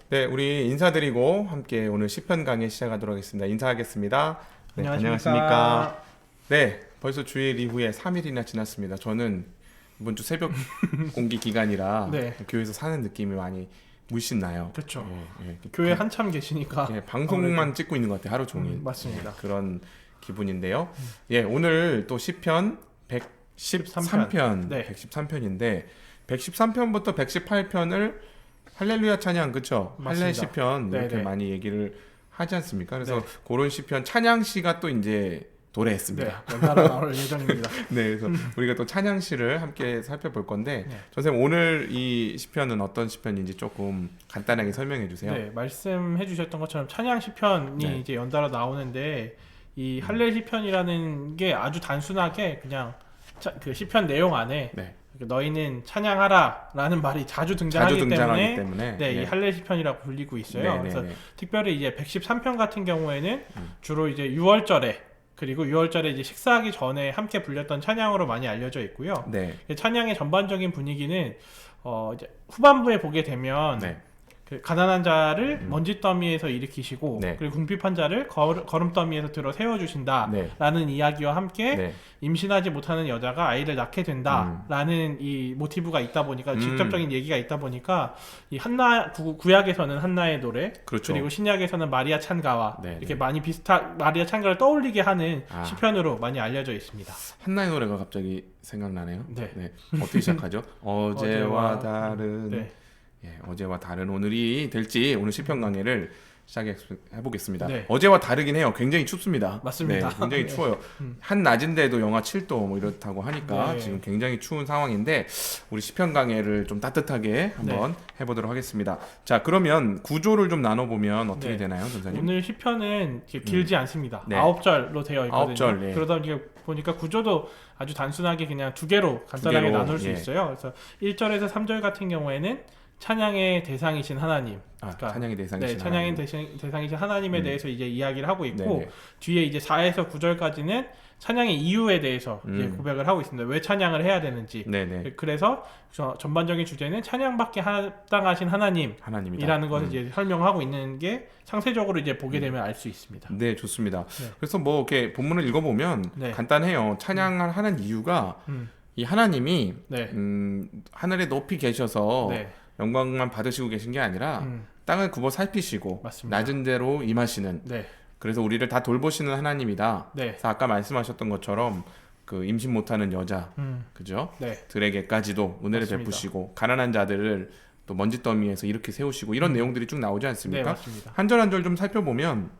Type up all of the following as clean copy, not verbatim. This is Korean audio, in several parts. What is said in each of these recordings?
네, 우리 인사드리고 함께 오늘 시편 강의 시작하도록 하겠습니다. 인사하겠습니다. 네, 안녕하십니까. 네, 벌써 주일 이후에 3일이나 지났습니다. 저는 이번 주 새벽 공기 기간이라 네. 교회에서 사는 느낌이 많이 물씬 나요. 그렇죠. 예, 교회 한참 계시니까. 예, 방송만 찍고 있는 것 같아요. 하루 종일. 맞습니다. 그런 기분인데요. 예, 오늘 또 시편 113편, 네. 113편인데 113편부터 118편을 할렐루야 찬양, 그쵸? 맞습니다. 할렐 시편 이렇게 네네. 많이 얘기를 하지 않습니까? 그래서 네. 그런 시편 찬양시가 또 이제 도래했습니다. 네, 연달아 나올 예정입니다. 네, 그래서 우리가 또 찬양시를 함께 살펴볼 건데 네. 선생님 오늘 이 시편은 어떤 시편인지 조금 간단하게 설명해 주세요. 네, 말씀해 주셨던 것처럼 찬양 시편이 네. 이제 연달아 나오는데 이 할렐 시편이라는 게 아주 단순하게 그냥 그 시편 내용 안에 네. 너희는 찬양하라라는 말이 자주 등장하기 등장하기 때문에 때문에 이 할렐 시편이라고 불리고 있어요. 네, 그래서 네, 네. 특별히 이제 113편 같은 경우에는 주로 이제 6월절에 그리고 6월절에 이제 식사하기 전에 함께 불렸던 찬양으로 많이 알려져 있고요. 네. 찬양의 전반적인 분위기는 이제 후반부에 보게 되면 네. 그 가난한 자를 먼지 더미에서 일으키시고 네. 그리고 궁핍한 자를 거름 더미에서 들어 세워주신다라는 네. 이야기와 함께 네. 임신하지 못하는 여자가 아이를 낳게 된다라는 이 모티브가 있다 보니까 직접적인 얘기가 있다 보니까 이 한나 구약에서는 한나의 노래 그렇죠. 그리고 신약에서는 마리아 찬가와 네, 이렇게 네. 많이 비슷한 마리아 찬가를 떠올리게 하는 아. 시편으로 많이 알려져 있습니다. 한나의 노래가 갑자기 생각나네요. 네. 어떻게 시작하죠? 어제와 다른 네. 예, 어제와 다른 오늘이 될지 오늘 시편 강의를 시작해 보겠습니다. 네. 어제와 다르긴 해요. 굉장히 춥습니다. 맞습니다. 네, 굉장히 네. 추워요. 한 낮인데도 영하 7도 뭐 이렇다고 하니까 네. 지금 굉장히 추운 상황인데 우리 시편 강의를 좀 따뜻하게 한번 해보도록 하겠습니다. 자, 그러면 구조를 좀 나눠보면 어떻게 네. 되나요, 선생님? 오늘 시편은 이렇게 길지 않습니다. 네. 9절로 되어 있거든요. 9절, 네. 그러다 보니까 구조도 아주 단순하게 그냥 두 개로 간단하게 개로, 나눌 수 예. 있어요. 그래서 1절에서 3절 같은 경우에는 찬양의 대상이신 하나님, 찬양의 대상이신 네, 찬양의 하나님. 대상이신 하나님에 대해서 이제 이야기를 하고 있고 네네. 뒤에 이제 4에서 9절까지는 찬양의 이유에 대해서 이제 고백을 하고 있습니다. 왜 찬양을 해야 되는지. 네네. 그래서 전반적인 주제는 찬양받게 합당하신 하나님이라는 하나님이다. 것을 이제 설명하고 있는 게 상세적으로 이제 보게 되면 알 수 있습니다. 네, 좋습니다. 네. 그래서 뭐 이렇게 본문을 읽어보면 네. 간단해요. 찬양을 하는 이유가 이 하나님이 네. 하늘에 높이 계셔서 네. 영광만 받으시고 계신 게 아니라 땅을 굽어 살피시고 맞습니다. 낮은 대로 임하시는, 네. 그래서 우리를 다 돌보시는 하나님이다. 네. 그래서 아까 말씀하셨던 것처럼 그 임신 못하는 여자, 그죠? 네. 들에게까지도 은혜를 맞습니다. 베푸시고 가난한 자들을 또 먼지 더미에서 이렇게 세우시고 이런 내용들이 쭉 나오지 네, 않습니까? 맞습니다. 한 절 한 절 좀 살펴보면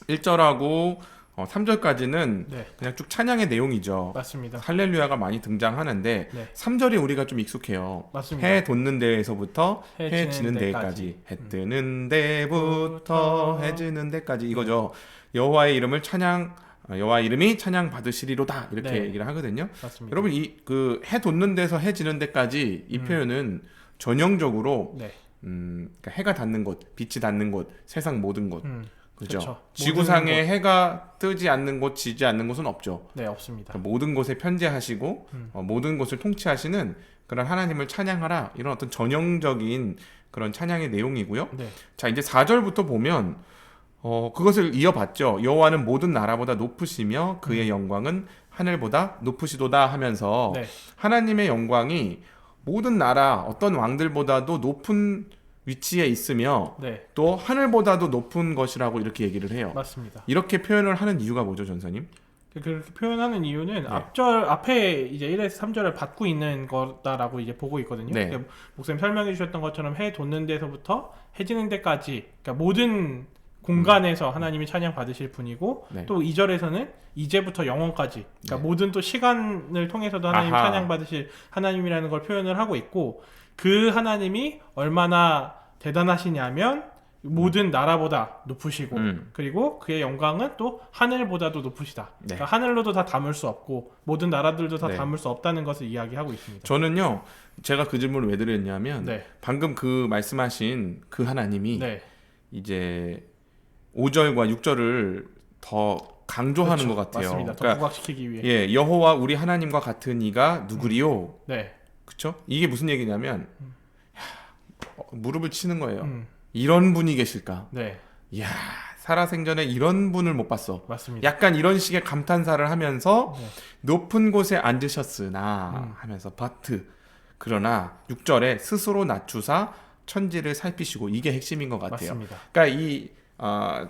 1절하고 3절까지는 네. 그냥 쭉 찬양의 내용이죠. 맞습니다. 할렐루야가 많이 등장하는데 네. 3절이 우리가 좀 익숙해요. 맞습니다. 해 돋는 데에서부터 해 해 지는 지는 데까지. 데까지, 해 뜨는 데부터 해 지는 데까지 이거죠. 여호와의 이름을 찬양, 여호와 이름이 찬양 받으시리로다 이렇게 네. 얘기를 하거든요. 맞습니다. 여러분 이 그 해 돋는 데서 해 지는 데까지 이 표현은 전형적으로 네. 그러니까 해가 닿는 곳, 빛이 닿는 곳, 세상 모든 곳. 그죠? 그렇죠. 지구상에 모든 해가 뜨지 않는 곳, 지지 않는 곳은 없죠. 네, 없습니다. 그러니까 모든 곳에 편재하시고 모든 곳을 통치하시는 그런 하나님을 찬양하라, 이런 어떤 전형적인 그런 찬양의 내용이고요. 네. 자, 이제 4절부터 보면 그것을 이어봤죠. 여호와는 모든 나라보다 높으시며 그의 영광은 하늘보다 높으시도다 하면서 네. 하나님의 영광이 모든 나라 어떤 왕들보다도 높은 위치에 있으며 네. 또 하늘보다도 높은 것이라고 이렇게 얘기를 해요. 맞습니다. 이렇게 표현을 하는 이유가 뭐죠, 전사님? 그렇게 표현하는 이유는 네. 앞에 이제 1에서 3절을 받고 있는 거다라고 이제 보고 있거든요. 네. 그러니까 목사님 설명해 주셨던 것처럼 해 돋는 데서부터 해 지는 데까지, 그러니까 모든 공간에서 하나님이 찬양 받으실 분이고, 네. 또 2절에서는 이제부터 영원까지, 그러니까 네. 모든 또 시간을 통해서도 하나님 아하. 찬양 받으실 하나님이라는 걸 표현을 하고 있고, 그 하나님이 얼마나 대단하시냐면 모든 나라보다 높으시고 그리고 그의 영광은 또 하늘보다도 높으시다. 네. 그러니까 하늘로도 다 담을 수 없고 모든 나라들도 다 네. 담을 수 없다는 것을 이야기하고 있습니다. 저는요, 제가 그 질문을 왜 드렸냐면 네. 방금 그 말씀하신 그 하나님이 네. 이제 5절과 6절을 더 강조하는 그렇죠. 것 같아요. 맞습니다. 더 그러니까 부각시키기 위해. 예, 여호와 우리 하나님과 같은 이가 누구리요? 네. 그쵸? 이게 무슨 얘기냐면 무릎을 치는 거예요. 이런 분이 계실까? 네. 이야, 살아생전에 이런 분을 못 봤어. 맞습니다. 약간 이런 식의 감탄사를 하면서 네. 높은 곳에 앉으셨으나 하면서 but 그러나 6절에 스스로 낮추사 천지를 살피시고 이게 핵심인 것 같아요. 맞습니다. 그러니까 이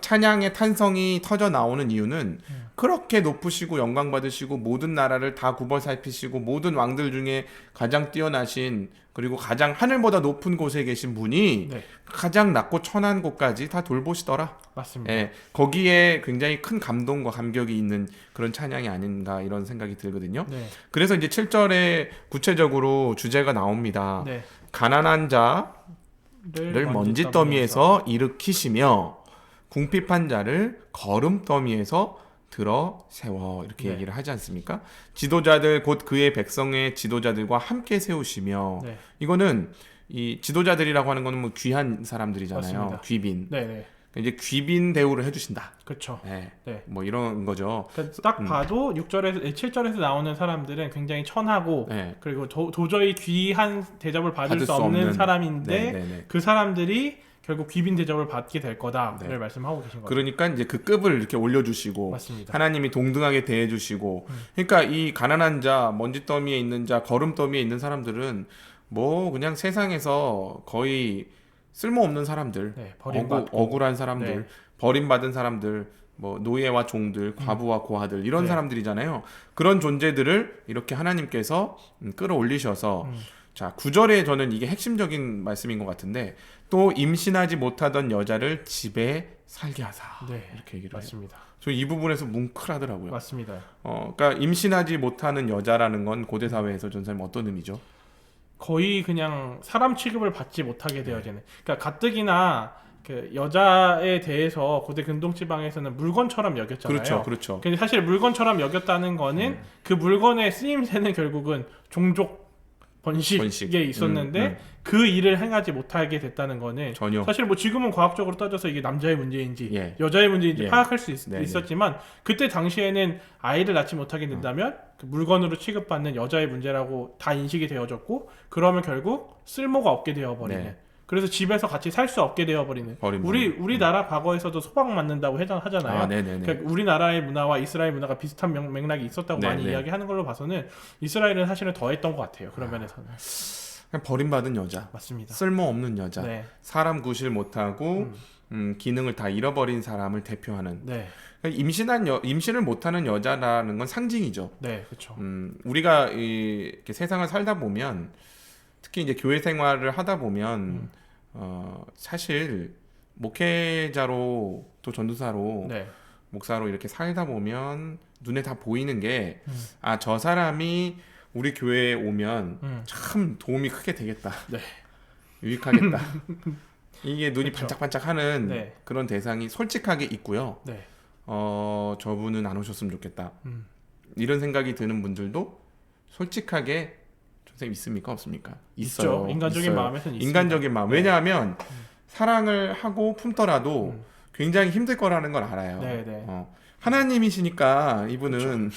찬양의 탄성이 터져 나오는 이유는 그렇게 높으시고 영광 받으시고 모든 나라를 다 굽어 살피시고 모든 왕들 중에 가장 뛰어나신 그리고 가장 하늘보다 높은 곳에 계신 분이 네. 가장 낮고 천한 곳까지 다 돌보시더라. 맞습니다. 예, 거기에 굉장히 큰 감동과 감격이 있는 그런 찬양이 아닌가 이런 생각이 들거든요. 네. 그래서 이제 7절에 구체적으로 주제가 나옵니다. 네. 가난한 자를 먼지 더미에서 일으키시며 궁핍한 자를 거름 더미에서 들어 세워 이렇게 네. 얘기를 하지 않습니까? 지도자들 곧 그의 백성의 지도자들과 함께 세우시며 네. 이거는 이 지도자들이라고 하는 거는 뭐 귀한 사람들이잖아요. 맞습니다. 귀빈. 네, 네. 이제 귀빈 대우를 해주신다. 그렇죠. 네. 네. 뭐 이런 거죠. 그러니까 딱 봐도 7절에서 나오는 사람들은 굉장히 천하고 네. 그리고 도저히 귀한 대접을 받을 수 없는 사람인데 네네네. 그 사람들이 결국 귀빈 대접을 받게 될 거다를 네. 말씀하고 계신 거죠. 그러니까 이제 그 급을 이렇게 올려주시고 맞습니다. 하나님이 동등하게 대해주시고 그러니까 이 가난한 자, 먼지더미에 있는 자, 거름더미에 있는 사람들은 뭐 그냥 세상에서 거의 쓸모없는 사람들, 네, 버림받고. 억울한 사람들, 네. 버림받은 사람들, 뭐 노예와 종들, 과부와 고아들 이런 네. 사람들이잖아요. 그런 존재들을 이렇게 하나님께서 끌어올리셔서 자 9절에 저는 이게 핵심적인 말씀인 것 같은데 또 임신하지 못하던 여자를 집에 살게 하사 네. 이렇게 얘기를 해요. 맞습니다. 저 이 부분에서 뭉클하더라고요. 맞습니다. 그러니까 임신하지 못하는 여자라는 건 고대 사회에서 전사님 어떤 의미죠? 거의 그냥 사람 취급을 받지 못하게 되어지는. 그러니까 가뜩이나 그 여자에 대해서 고대 근동 지방에서는 물건처럼 여겼잖아요. 그렇죠, 그렇죠. 근데 사실 물건처럼 여겼다는 거는 그 물건의 쓰임새는 결국은 종족 번식에 있었는데 그 일을 행하지 못하게 됐다는 거는 전혀. 사실 뭐 지금은 과학적으로 따져서 이게 남자의 문제인지 예. 여자의 문제인지 예. 파악할 수 네네. 있었지만 그때 당시에는 아이를 낳지 못하게 된다면 그 물건으로 취급받는 여자의 문제라고 다 인식이 되어졌고 그러면 결국 쓸모가 없게 되어버리는 네. 그래서 집에서 같이 살 수 없게 되어버리는 버림. 우리나라 과거에서도 소방 맞는다고 하잖아요. 아, 네네네. 그러니까 우리나라의 문화와 이스라엘 문화가 비슷한 맥락이 있었다고 네, 많이 네. 이야기하는 걸로 봐서는 이스라엘은 사실은 더했던 것 같아요. 그런 면에서는 그냥 버림받은 여자, 맞습니다. 쓸모없는 여자, 네, 사람 구실 못하고 기능을 다 잃어버린 사람을 대표하는. 네, 그러니까 임신을 못하는 여자라는 건 상징이죠. 네, 그렇죠. 우리가 이렇게 세상을 살다 보면 특히 이제 교회 생활을 하다 보면 사실 목회자로 또 전도사로 네, 목사로 이렇게 살다 보면 눈에 다 보이는 게 저 사람이 우리 교회에 오면 참 도움이 크게 되겠다. 네. 유익하겠다. 이게 눈이 그쵸. 반짝반짝하는 네. 그런 대상이 솔직하게 있고요. 네, 저분은 안 오셨으면 좋겠다. 이런 생각이 드는 분들도 솔직하게 선생님 있습니까? 없습니까? 있어요. 인간적인 있어요. 마음에서는 있습니다. 인간적인 마음. 네. 왜냐하면 사랑을 하고 품더라도 굉장히 힘들 거라는 걸 알아요. 네, 네. 하나님이시니까 이분은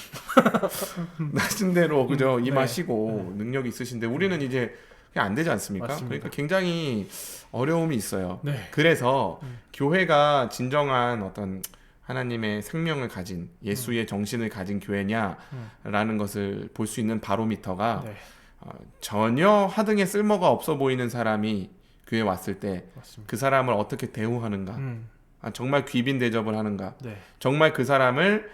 나신 대로 그죠 임하시고 능력이 있으신데 우리는 이제 그냥 안 되지 않습니까? 맞습니다. 그러니까 굉장히 어려움이 있어요. 네. 그래서 교회가 진정한 어떤 하나님의 생명을 가진 예수의 정신을 가진 교회냐라는 것을 볼 수 있는 바로미터가 네, 전혀 하등의 쓸모가 없어 보이는 사람이 교회에 왔을 때 맞습니다. 그 사람을 어떻게 대우하는가, 정말 귀빈 대접을 하는가, 네, 정말 그 사람을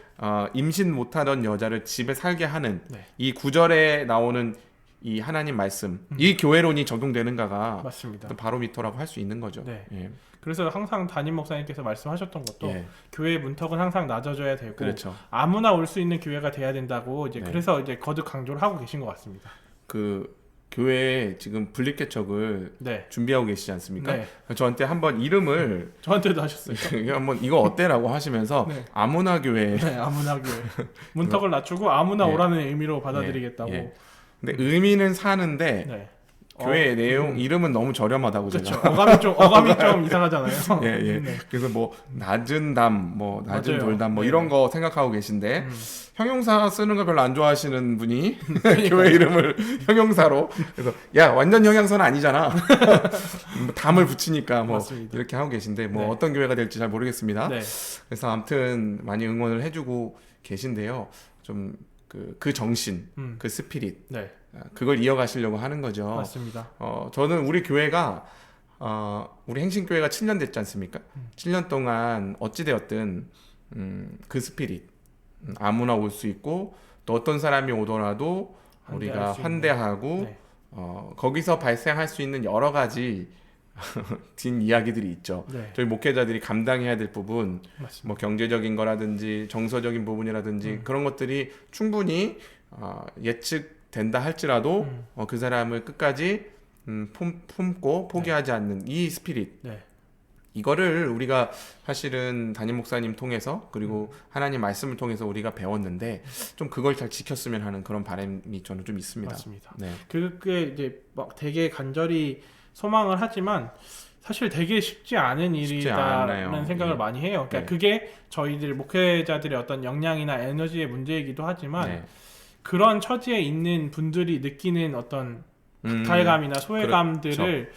임신 못하던 여자를 집에 살게 하는 네. 이 9절에 나오는 이 하나님 말씀, 이 교회론이 적용되는가가 맞습니다. 또 바로미터라고 할 수 있는 거죠. 네. 예. 그래서 항상 담임 목사님께서 말씀하셨던 것도 예. 교회의 문턱은 항상 낮아져야 되고 그렇죠. 아무나 올 수 있는 교회가 돼야 된다고 이제 네. 그래서 이제 거듭 강조를 하고 계신 것 같습니다. 그 교회에 지금 분립개척을 네, 준비하고 계시지 않습니까? 네. 저한테 한번 이름을 저한테도 하셨어요. 한번 이거 어때라고 하시면서 네. 아무나 교회. 네, 아무나 교회 문턱을 낮추고 아무나 예. 오라는 의미로 받아들이겠다고. 예. 근데 의미는 사는데 네, 교회 내용 이름은 너무 저렴하다고 그렇죠. 제가. 어감이 좀 이상하잖아요. 예. 네. 그래서 뭐 낮은 담, 뭐 낮은 맞아요. 돌담, 뭐 네. 이런 거 생각하고 계신데 형용사 쓰는 거 별로 안 좋아하시는 분이 교회 이름을 형용사로 그래서 야 완전 형용사는 아니잖아. 담을 붙이니까 뭐 맞습니다. 이렇게 하고 계신데 뭐 네. 어떤 교회가 될지 잘 모르겠습니다. 네. 그래서 아무튼 많이 응원을 해주고 계신데요. 좀 그 정신, 그 스피릿, 네. 그걸 이어가시려고 하는 거죠. 맞습니다. 저는 우리 교회가 우리 행신교회가 7년 됐지 않습니까? 7년 동안 어찌되었든 그 스피릿 아무나 올 수 있고 또 어떤 사람이 오더라도 우리가 환대하고 네. 거기서 발생할 수 있는 여러 가지 뒷 이야기들이 있죠. 네. 저희 목회자들이 감당해야 될 부분, 맞습니다. 뭐 경제적인 거라든지 정서적인 부분이라든지 그런 것들이 충분히 예측된다 할지라도 그 사람을 끝까지 품고 포기하지 않는 이 스피릿, 네. 이거를 우리가 사실은 담임 목사님 통해서 그리고 하나님 말씀을 통해서 우리가 배웠는데 좀 그걸 잘 지켰으면 하는 그런 바람이 저는 좀 있습니다. 맞습니다. 네. 그게 이제 막 되게 간절히 소망을 하지만 사실 되게 쉽지 않은 일이다라는 생각을 많이 해요. 그러니까 네. 그게 저희들 목회자들의 어떤 역량이나 에너지의 문제이기도 하지만 네. 그런 처지에 있는 분들이 느끼는 어떤 박탈감이나 소외감들을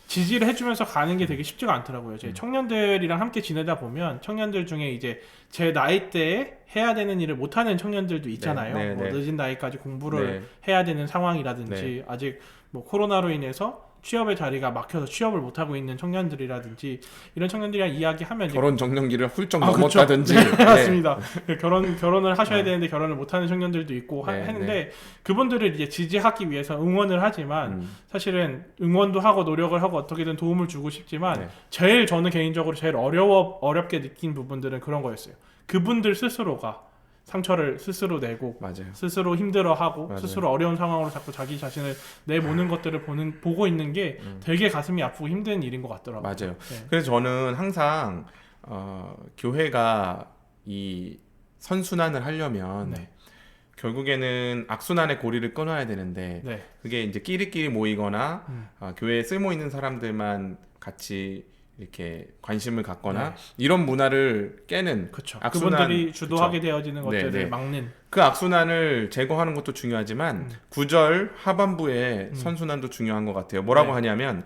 지지를 해주면서 가는 게 되게 쉽지가 않더라고요. 제 청년들이랑 함께 지내다 보면 청년들 중에 이제 제 나이대에 해야 되는 일을 못하는 청년들도 있잖아요. 네, 네, 뭐 네. 늦은 나이까지 공부를 네. 해야 되는 상황이라든지 네. 아직 뭐 코로나로 인해서 취업의 자리가 막혀서 취업을 못하고 있는 청년들이라든지 이런 청년들이랑 이야기하면 이제 결혼 정년기를 훌쩍 그렇죠. 넘었다든지 네, 맞습니다. 결혼을 하셔야 되는데 결혼을 못하는 청년들도 있고 네, 하는데 그분들을 이제 지지하기 위해서 응원을 하지만 사실은 응원도 하고 노력을 하고 어떻게든 도움을 주고 싶지만 네. 제일 저는 개인적으로 제일 어렵게 느낀 부분들은 그런 거였어요. 그분들 스스로가 상처를 스스로 내고 맞아요. 스스로 힘들어하고 맞아요. 스스로 어려운 상황으로 자꾸 자기 자신을 내모는 것들을 보고 있는 게 되게 가슴이 아프고 힘든 일인 것 같더라고요. 맞아요. 네. 그래서 저는 항상 교회가 이 선순환을 하려면 네. 결국에는 악순환의 고리를 끊어야 되는데 네. 그게 이제 끼리끼리 모이거나 교회에 쓸모 있는 사람들만 같이 이렇게 관심을 갖거나 네. 이런 문화를 깨는 그렇죠. 악순환, 그분들이 주도하게 그쵸. 되어지는 것들을 네. 막는 그 악순환을 제거하는 것도 중요하지만 9절 하반부의 선순환도 중요한 것 같아요. 뭐라고 네. 하냐면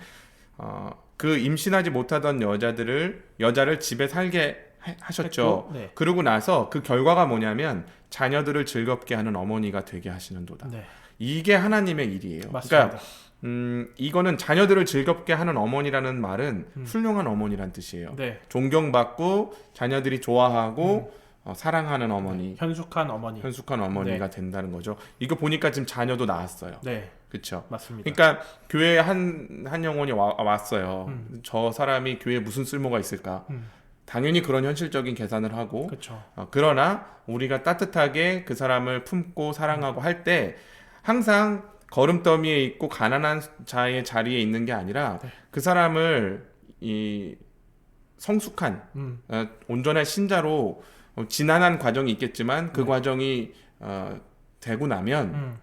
그 임신하지 못하던 여자를 집에 살게 하셨죠. 했고, 네. 그러고 나서 그 결과가 뭐냐면 자녀들을 즐겁게 하는 어머니가 되게 하시는도다. 네. 이게 하나님의 일이에요. 맞습니다. 그러니까 이거는 자녀들을 즐겁게 하는 어머니라는 말은 훌륭한 어머니란 뜻이에요. 네. 존경받고 자녀들이 좋아하고 사랑하는 어머니, 현숙한 어머니. 현숙한 어머니가 된다는 거죠. 이거 보니까 지금 자녀도 낳았어요. 네. 그렇죠. 맞습니다. 그러니까 교회에 한 영혼이 왔어요. 저 사람이 교회에 무슨 쓸모가 있을까? 당연히 그런 현실적인 계산을 하고 그렇죠. 그러나 우리가 따뜻하게 그 사람을 품고 사랑하고 할 때 항상 걸음더미에 있고 가난한 자의 자리에 있는 게 아니라 그 사람을 이 성숙한 온전한 신자로 지난한 과정이 있겠지만 그 과정이 되고 나면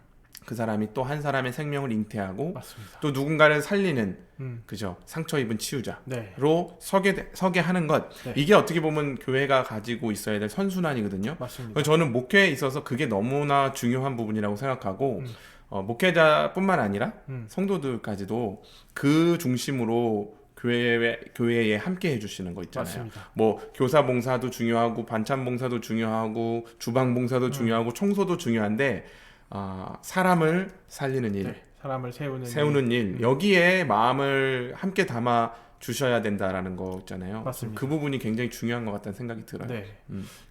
그 사람이 또 한 사람의 생명을 잉태하고 맞습니다. 또 누군가를 살리는 그죠 상처 입은 치유자로 네. 서게 하는 것 네. 이게 어떻게 보면 교회가 가지고 있어야 될 선순환이거든요. 맞습니다. 저는 목회에 있어서 그게 너무나 중요한 부분이라고 생각하고 목회자뿐만 아니라 성도들까지도 그 중심으로 교회에 함께 해주시는 거 있잖아요. 맞습니다. 뭐 교사 봉사도 중요하고 반찬 봉사도 중요하고 주방 봉사도 중요하고 청소도 중요한데 사람을 살리는 일, 네. 사람을 세우는 일 여기에 마음을 함께 담아 주셔야 된다라는 거 있잖아요. 맞습니다. 그 부분이 굉장히 중요한 것 같다는 생각이 들어요. 네.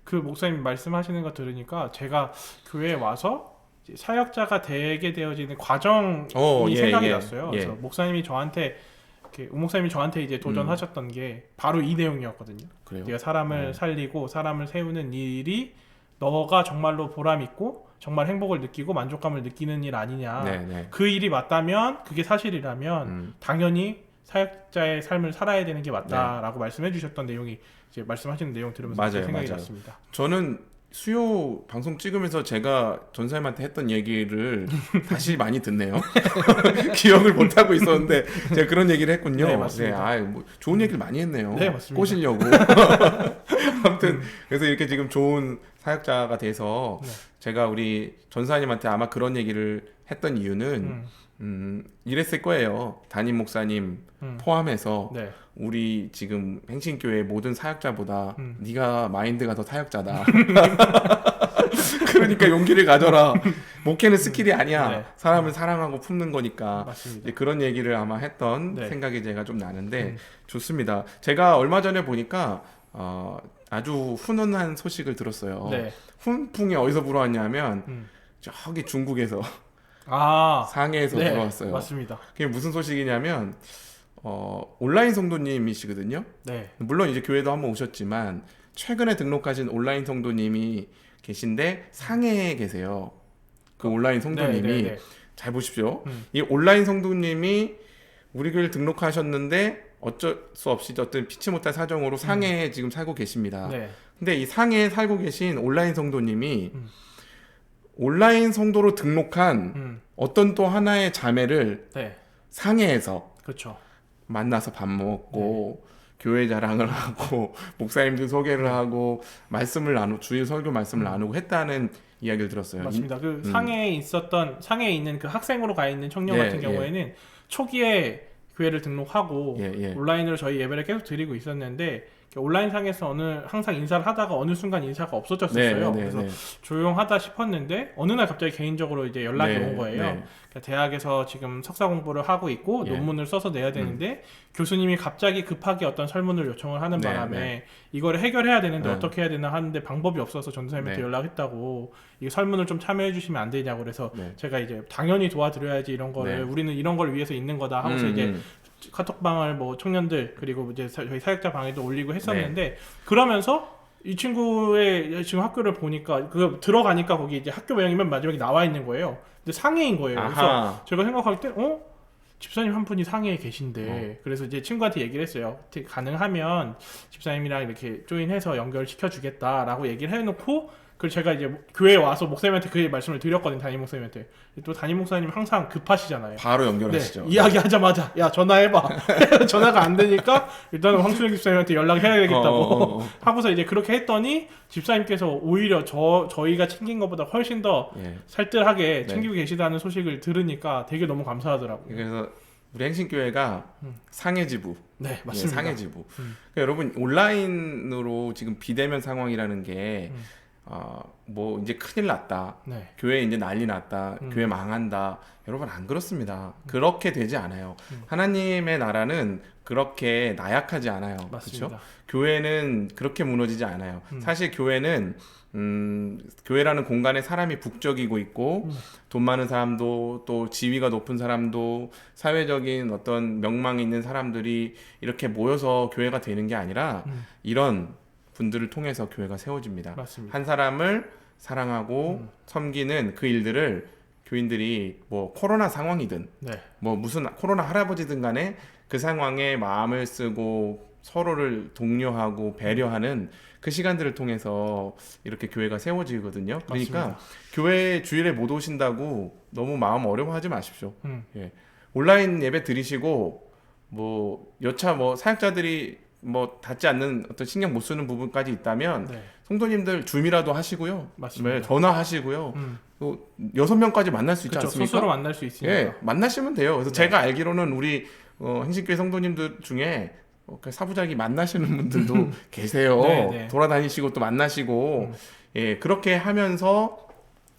그 목사님 말씀하시는 거 들으니까 제가 교회에 와서 이제 사역자가 되게 되어지는 과정이 생각이 났어요. 예. 그래서 목사님이 저한테 우 목사님이 저한테 이제 도전하셨던 게 바로 이 내용이었거든요. 그래요. 네가 사람을 살리고 사람을 세우는 일이 너가 정말로 보람 있고 정말 행복을 느끼고 만족감을 느끼는 일 아니냐. 네. 그 일이 맞다면 그게 사실이라면 당연히 사역자의 삶을 살아야 되는 게 맞다라고 말씀해 주셨던 내용이 이제 말씀하시는 내용 들으면서 맞아요, 생각이 맞아요. 났습니다. 저는 수요 방송 찍으면서 제가 전사님한테 했던 얘기를 다시 많이 듣네요. 기억을 못 하고 있었는데 제가 그런 얘기를 했군요. 네, 맞습니다. 뭐 좋은 얘기를 많이 했네요. 네, 맞습니다. 꼬시려고. 아무튼 그래서 이렇게 지금 좋은 사역자가 돼서 네. 제가 우리 전사님한테 아마 그런 얘기를 했던 이유는 이랬을 거예요. 담임 목사님 포함해서 네. 우리 지금 행신교회 모든 사역자보다 네가 마인드가 더 사역자다. 그러니까 용기를 가져라. 목회는 스킬이 아니야. 네. 사람을 사랑하고 품는 거니까. 맞습니다. 이제 그런 얘기를 아마 했던 네. 생각이 제가 좀 나는데 좋습니다. 제가 얼마 전에 보니까 아주 훈훈한 소식을 들었어요. 네. 훈풍이 어디서 불어왔냐면 저기 중국에서 아, 상해에서 네, 불어왔어요. 맞습니다. 그게 무슨 소식이냐면 온라인 성도님이시거든요. 네. 물론 이제 교회도 한번 오셨지만 최근에 등록하신 온라인 성도님이 계신데 상해에 계세요. 그 온라인 성도님이 네, 네, 네. 잘 보십시오. 이 온라인 성도님이 우리 교회를 등록하셨는데 어쩔 수 없이 어떤 피치 못할 사정으로 상해에 지금 살고 계십니다. 네. 근데 이 상해에 살고 계신 온라인 성도님이 온라인 성도로 등록한 어떤 또 하나의 자매를 네. 상해에서 그렇죠. 만나서 밥 먹고 교회 자랑을 하고 목사님들 소개를 하고 말씀을 주일 설교 말씀을 나누고 했다는 이야기를 들었어요. 맞습니다. 그 상해에 있는 그 학생으로 가 있는 청년 예, 같은 경우에는 초기에 교회를 등록하고 예. 온라인으로 저희 예배를 계속 드리고 있었는데 온라인 상에서 항상 인사를 하다가 어느 순간 인사가 없어졌었어요. 그래서 조용하다 싶었는데 어느 날 갑자기 개인적으로 이제 연락이 온 거예요. 그러니까 대학에서 지금 석사 공부를 하고 있고 논문을 써서 내야 되는데 교수님이 갑자기 급하게 어떤 설문을 요청을 하는 바람에 이거를 해결해야 되는데 어떻게 해야 되나 하는데 방법이 없어서 전도사님한테 연락했다고 이 설문을 좀 참여해 주시면 안 되냐고 그래서 제가 이제 당연히 도와드려야지 이런 거를 우리는 이런 걸 위해서 있는 거다 하고서 이제 카톡방을 뭐 청년들 그리고 이제 저희 사역자 방에도 올리고 했었는데 그러면서 이 친구의 지금 학교를 보니까 그 들어가니까 거기 이제 학교 모양이 맨 마지막에 나와 있는 거예요. 근데 상해인 거예요. 그래서 제가 생각할 때 집사님 한 분이 상해에 계신데 그래서 이제 친구한테 얘기를 했어요. 가능하면 집사님이랑 이렇게 조인해서 연결시켜 주겠다라고 얘기를 해놓고 그걸 제가 이제 교회에 와서 목사님한테 그 말씀을 드렸거든요. 담임 목사님한테. 또 담임 목사님 항상 급하시잖아요. 바로 연결하시죠. 네, 이야기하자마자 야 전화해봐. 전화가 안 되니까 일단은 황순영 집사님한테 연락해야 되겠다고 하고서 이제 그렇게 했더니 집사님께서 오히려 저희가 챙긴 것보다 훨씬 더 살뜰하게 챙기고 계시다는 소식을 들으니까 되게 너무 감사하더라고요. 그래서 우리 행신교회가 상해지부. 네, 맞습니다. 상해지부. 그러니까 여러분 온라인으로 지금 비대면 상황이라는 게 뭐 이제 큰일 났다. 교회 이제 난리 났다. 교회 망한다. 여러분 안 그렇습니다. 그렇게 되지 않아요. 하나님의 나라는 그렇게 나약하지 않아요. 그렇죠? 교회는 그렇게 무너지지 않아요. 사실 교회는 교회라는 공간에 사람이 북적이고 있고 돈 많은 사람도 또 지위가 높은 사람도 사회적인 어떤 명망이 있는 사람들이 이렇게 모여서 교회가 되는 게 아니라 이런 분들을 통해서 교회가 세워집니다. 맞습니다. 한 사람을 사랑하고 섬기는 그 일들을 교인들이 뭐 코로나 상황이든 뭐 무슨 코로나 할아버지든 간에 그 상황에 마음을 쓰고 서로를 독려하고 배려하는 그 시간들을 통해서 이렇게 교회가 세워지거든요. 그러니까 맞습니다. 교회 주일에 못 오신다고 너무 마음 어려워하지 마십시오. 온라인 예배 드리시고 뭐 여차 뭐 사역자들이 뭐 닿지 않는 어떤 신경 못 쓰는 부분까지 있다면 성도님들 줌이라도 하시고요. 맞습니다. 전화하시고요. 또 6명까지 만날 수 있지 않습니까? 스스로 만날 수 있으니까. 만나시면 돼요. 그래서 제가 알기로는 우리 행신교회 성도님들 중에 사부작이 만나시는 분들도 계세요. 돌아다니시고 또 만나시고 그렇게 하면서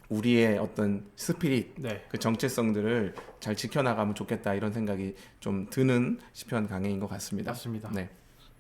우리의 어떤 스피릿, 그 정체성들을 잘 지켜나가면 좋겠다 이런 생각이 좀 드는 시편 강해인 것 같습니다. 맞습니다.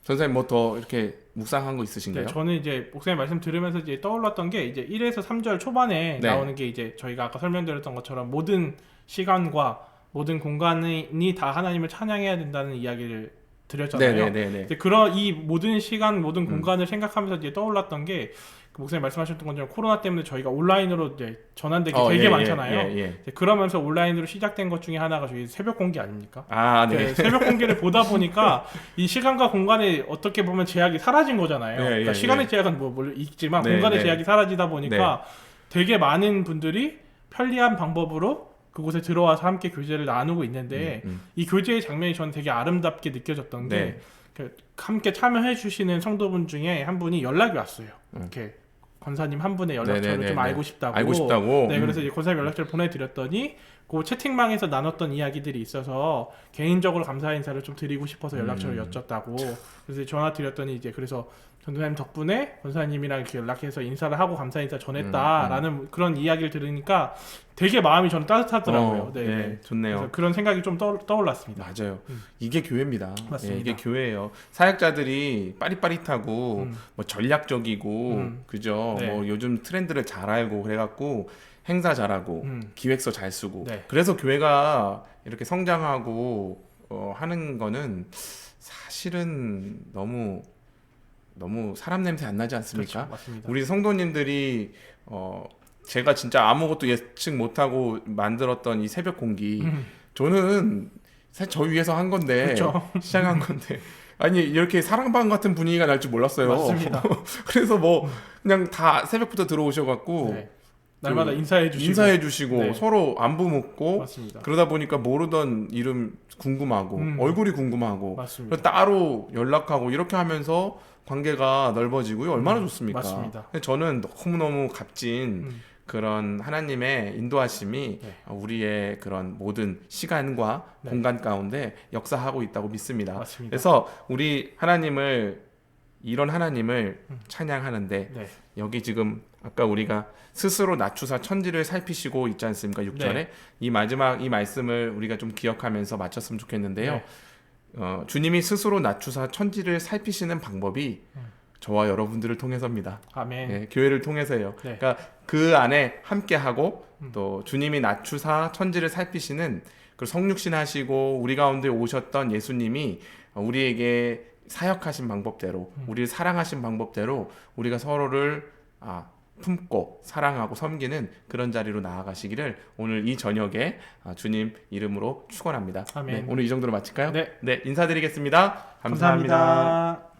전사님 뭐 더 이렇게 묵상한 거 있으신가요? 저는 이제 목사님 말씀 들으면서 이제 떠올랐던 게 이제 1에서 3절 초반에 나오는 게 이제 저희가 아까 설명드렸던 것처럼 모든 시간과 모든 공간이 다 하나님을 찬양해야 된다는 이야기를 드렸잖아요. 네네네. 이제 그런 이 모든 시간, 모든 공간을 생각하면서 이제 떠올랐던 게 그 목사님 말씀하셨던 것처럼 코로나 때문에 저희가 온라인으로 이제 전환되기 되게 많잖아요. 이제 그러면서 온라인으로 시작된 것 중에 하나가 저희 새벽 공개 아닙니까? 아, 네. 새벽 공개를 보다 보니까 이 시간과 공간에 어떻게 보면 제약이 사라진 거잖아요. 그러니까 시간의 제약은 뭐 있지만 공간의 제약이 사라지다 보니까 되게 많은 분들이 편리한 방법으로 그곳에 들어와서 함께 교제를 나누고 있는데 이 교제의 장면이 저는 되게 아름답게 느껴졌던 게 함께 참여해 주시는 성도분 중에 한 분이 연락이 왔어요. 이렇게 권사님 한 분의 연락처를 좀 알고 싶다고. 네, 그래서 이제 권사님 연락처를 보내드렸더니 그 채팅방에서 나눴던 이야기들이 있어서 개인적으로 감사 인사를 좀 드리고 싶어서 연락처를 여쭸다고. 그래서 전화 드렸더니 이제 그래서 전도사님 덕분에 권사님이랑 이렇게 연락해서 인사를 하고 감사 인사 전했다라는 그런 이야기를 들으니까 되게 마음이 저는 따뜻하더라고요. 네, 좋네요. 그래서 그런 생각이 좀 떠올랐습니다. 맞아요. 이게 교회입니다. 맞습니다. 이게 교회예요. 사역자들이 빠릿빠릿하고 뭐 전략적이고 그죠. 뭐 요즘 트렌드를 잘 알고 그래갖고 행사 잘하고 기획서 잘 쓰고 그래서 교회가 이렇게 성장하고 하는 거는 사실은 너무 사람 냄새 안 나지 않습니까? 그렇죠, 맞습니다. 우리 성도님들이 제가 진짜 아무것도 예측 못하고 만들었던 이 새벽 공기 저는 사실 저 위해서 한 건데 그렇죠. 시작한 건데 아니 이렇게 사랑방 같은 분위기가 날 줄 몰랐어요. 맞습니다. 그래서 뭐 그냥 다 새벽부터 들어오셔갖고 날마다 인사해 주시고 서로 안부 묻고 맞습니다. 그러다 보니까 모르던 이름 궁금하고 얼굴이 궁금하고 맞습니다. 따로 연락하고 이렇게 하면서 관계가 넓어지고요. 얼마나 좋습니까? 맞습니다. 저는 너무너무 값진 그런 하나님의 인도하심이 우리의 그런 모든 시간과 공간 가운데 역사하고 있다고 믿습니다. 맞습니다. 그래서 우리 이런 하나님을 찬양하는데 여기 지금 아까 우리가 스스로 낮추사 천지를 살피시고 있지 않습니까? 6절에 이 마지막 이 말씀을 우리가 좀 기억하면서 마쳤으면 좋겠는데요. 주님이 스스로 낮추사 천지를 살피시는 방법이 저와 여러분들을 통해서입니다. 아멘. 교회를 통해서예요. 그러니까 그 안에 함께하고 또 주님이 낮추사 천지를 살피시는 그 성육신하시고 우리 가운데 오셨던 예수님이 우리에게 사역하신 방법대로 우리를 사랑하신 방법대로 우리가 서로를 품고 사랑하고 섬기는 그런 자리로 나아가시기를 오늘 이 저녁에 주님 이름으로 축원합니다. 아멘. 오늘 이 정도로 마칠까요? 네. 인사드리겠습니다. 감사합니다. 감사합니다.